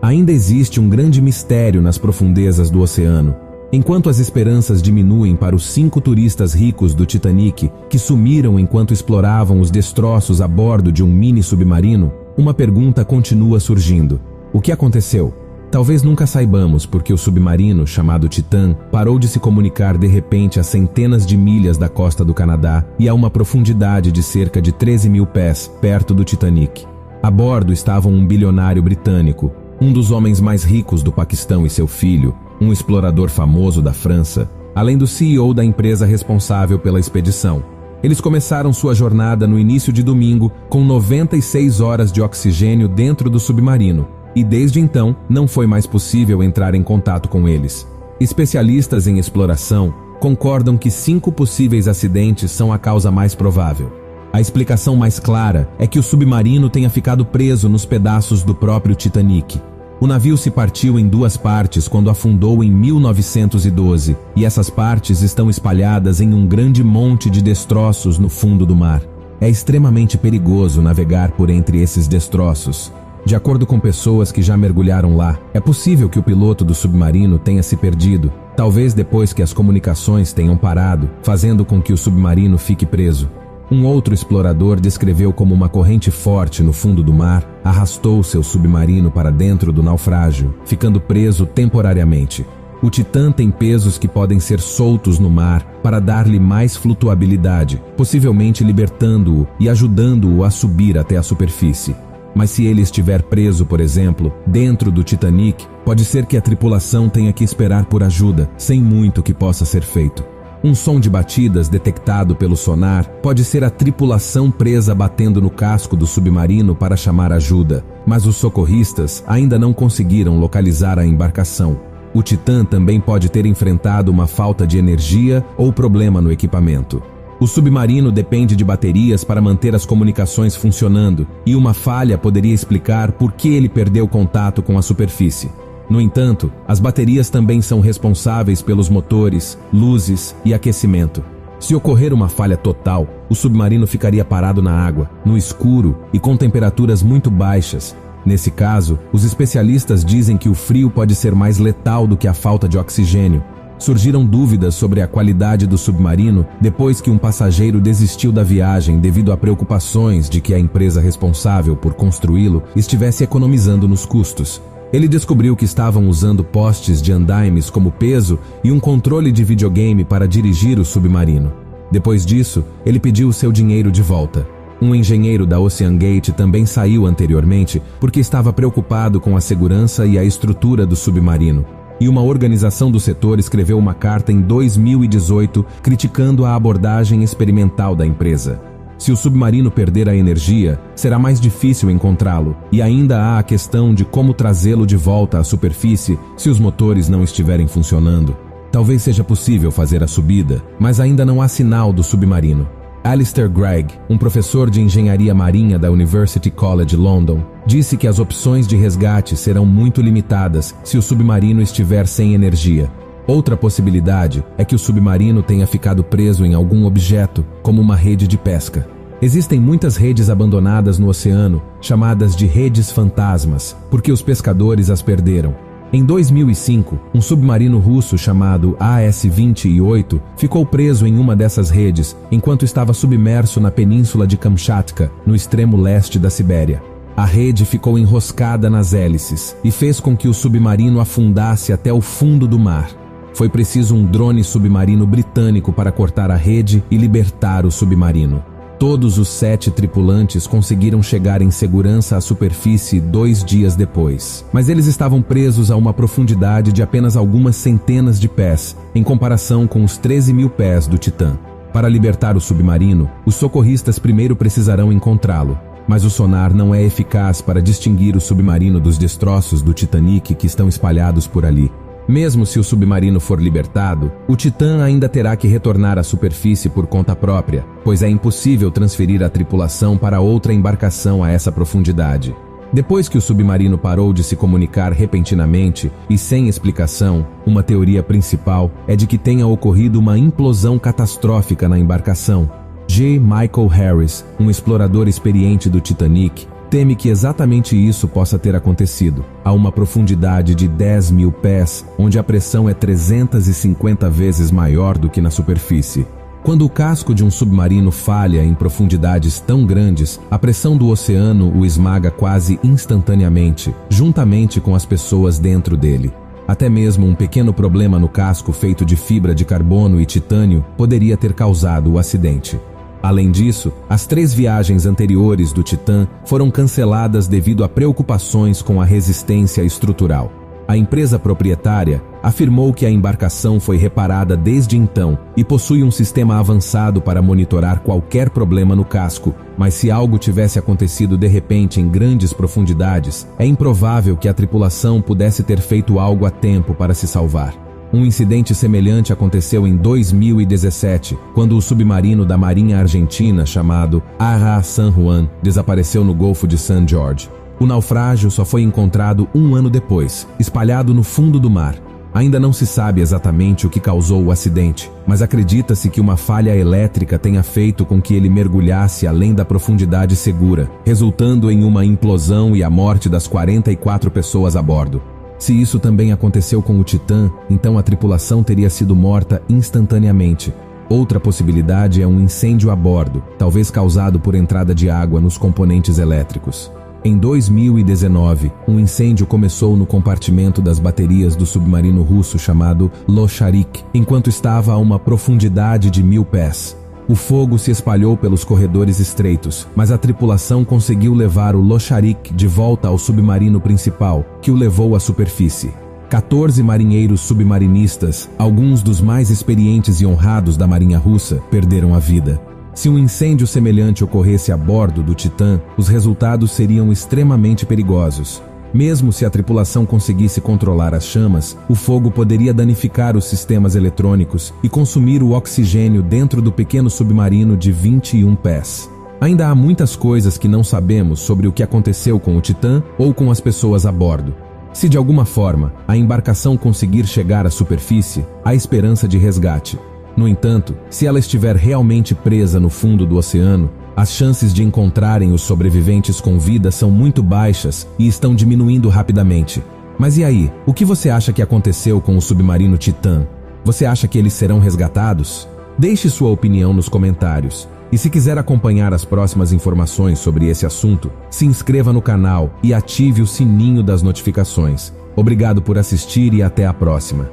Ainda existe um grande mistério nas profundezas do oceano. Enquanto as esperanças diminuem para os 5 turistas ricos do Titanic, que sumiram enquanto exploravam os destroços a bordo de um mini submarino, uma pergunta continua surgindo. O que aconteceu? Talvez nunca saibamos porque o submarino, chamado Titã, parou de se comunicar de repente a centenas de milhas da costa do Canadá e a uma profundidade de cerca de 13 mil pés, perto do Titanic. A bordo estava um bilionário britânico, um dos homens mais ricos do Paquistão e seu filho, um explorador famoso da França, além do CEO da empresa responsável pela expedição. Eles começaram sua jornada no início de domingo com 96 horas de oxigênio dentro do submarino, e desde então não foi mais possível entrar em contato com eles. Especialistas em exploração concordam que 5 possíveis acidentes são a causa mais provável. A explicação mais clara é que o submarino tenha ficado preso nos pedaços do próprio Titanic. O navio se partiu em 2 partes quando afundou em 1912, e essas partes estão espalhadas em um grande monte de destroços no fundo do mar. É extremamente perigoso navegar por entre esses destroços. De acordo com pessoas que já mergulharam lá, é possível que o piloto do submarino tenha se perdido, talvez depois que as comunicações tenham parado, fazendo com que o submarino fique preso. Um outro explorador descreveu como uma corrente forte no fundo do mar arrastou seu submarino para dentro do naufrágio, ficando preso temporariamente. O Titã tem pesos que podem ser soltos no mar para dar-lhe mais flutuabilidade, possivelmente libertando-o e ajudando-o a subir até a superfície. Mas se ele estiver preso, por exemplo, dentro do Titanic, pode ser que a tripulação tenha que esperar por ajuda, sem muito que possa ser feito. Um som de batidas detectado pelo sonar pode ser a tripulação presa batendo no casco do submarino para chamar ajuda, mas os socorristas ainda não conseguiram localizar a embarcação. O Titã também pode ter enfrentado uma falta de energia ou problema no equipamento. O submarino depende de baterias para manter as comunicações funcionando, e uma falha poderia explicar por que ele perdeu contato com a superfície. No entanto, as baterias também são responsáveis pelos motores, luzes e aquecimento. Se ocorrer uma falha total, o submarino ficaria parado na água, no escuro e com temperaturas muito baixas. Nesse caso, os especialistas dizem que o frio pode ser mais letal do que a falta de oxigênio. Surgiram dúvidas sobre a qualidade do submarino depois que um passageiro desistiu da viagem devido a preocupações de que a empresa responsável por construí-lo estivesse economizando nos custos. Ele descobriu que estavam usando postes de andaimes como peso e um controle de videogame para dirigir o submarino. Depois disso, ele pediu seu dinheiro de volta. Um engenheiro da OceanGate também saiu anteriormente porque estava preocupado com a segurança e a estrutura do submarino. E uma organização do setor escreveu uma carta em 2018 criticando a abordagem experimental da empresa. Se o submarino perder a energia, será mais difícil encontrá-lo, e ainda há a questão de como trazê-lo de volta à superfície se os motores não estiverem funcionando. Talvez seja possível fazer a subida, mas ainda não há sinal do submarino. Alistair Gregg, um professor de engenharia marinha da University College London, disse que as opções de resgate serão muito limitadas se o submarino estiver sem energia. Outra possibilidade é que o submarino tenha ficado preso em algum objeto, como uma rede de pesca. Existem muitas redes abandonadas no oceano, chamadas de redes fantasmas, porque os pescadores as perderam. Em 2005, um submarino russo chamado AS-28 ficou preso em uma dessas redes enquanto estava submerso na península de Kamchatka, no extremo leste da Sibéria. A rede ficou enroscada nas hélices e fez com que o submarino afundasse até o fundo do mar. Foi preciso um drone submarino britânico para cortar a rede e libertar o submarino. Todos os 7 tripulantes conseguiram chegar em segurança à superfície 2 dias depois. Mas eles estavam presos a uma profundidade de apenas algumas centenas de pés, em comparação com os 13 mil pés do Titã. Para libertar o submarino, os socorristas primeiro precisarão encontrá-lo. Mas o sonar não é eficaz para distinguir o submarino dos destroços do Titanic que estão espalhados por ali. Mesmo se o submarino for libertado, o Titã ainda terá que retornar à superfície por conta própria, pois é impossível transferir a tripulação para outra embarcação a essa profundidade. Depois que o submarino parou de se comunicar repentinamente e sem explicação, uma teoria principal é de que tenha ocorrido uma implosão catastrófica na embarcação. J. Michael Harris, um explorador experiente do Titanic, teme que exatamente isso possa ter acontecido, a uma profundidade de 10.000 pés, onde a pressão é 350 vezes maior do que na superfície. Quando o casco de um submarino falha em profundidades tão grandes, a pressão do oceano o esmaga quase instantaneamente, juntamente com as pessoas dentro dele. Até mesmo um pequeno problema no casco feito de fibra de carbono e titânio poderia ter causado o acidente. Além disso, as 3 viagens anteriores do Titã foram canceladas devido a preocupações com a resistência estrutural. A empresa proprietária afirmou que a embarcação foi reparada desde então e possui um sistema avançado para monitorar qualquer problema no casco, mas se algo tivesse acontecido de repente em grandes profundidades, é improvável que a tripulação pudesse ter feito algo a tempo para se salvar. Um incidente semelhante aconteceu em 2017, quando o submarino da Marinha Argentina chamado ARA San Juan desapareceu no Golfo de San Jorge. O naufrágio só foi encontrado um ano depois, espalhado no fundo do mar. Ainda não se sabe exatamente o que causou o acidente, mas acredita-se que uma falha elétrica tenha feito com que ele mergulhasse além da profundidade segura, resultando em uma implosão e a morte das 44 pessoas a bordo. Se isso também aconteceu com o Titã, então a tripulação teria sido morta instantaneamente. Outra possibilidade é um incêndio a bordo, talvez causado por entrada de água nos componentes elétricos. Em 2019, um incêndio começou no compartimento das baterias do submarino russo chamado Losharik, enquanto estava a uma profundidade de 1.000 pés. O fogo se espalhou pelos corredores estreitos, mas a tripulação conseguiu levar o Losharik de volta ao submarino principal, que o levou à superfície. 14 marinheiros submarinistas, alguns dos mais experientes e honrados da Marinha Russa, perderam a vida. Se um incêndio semelhante ocorresse a bordo do Titã, os resultados seriam extremamente perigosos. Mesmo se a tripulação conseguisse controlar as chamas, o fogo poderia danificar os sistemas eletrônicos e consumir o oxigênio dentro do pequeno submarino de 21 pés. Ainda há muitas coisas que não sabemos sobre o que aconteceu com o Titã ou com as pessoas a bordo. Se de alguma forma a embarcação conseguir chegar à superfície, há esperança de resgate. No entanto, se ela estiver realmente presa no fundo do oceano, as chances de encontrarem os sobreviventes com vida são muito baixas e estão diminuindo rapidamente. Mas e aí? O que você acha que aconteceu com o submarino Titã? Você acha que eles serão resgatados? Deixe sua opinião nos comentários. E se quiser acompanhar as próximas informações sobre esse assunto, se inscreva no canal e ative o sininho das notificações. Obrigado por assistir e até a próxima.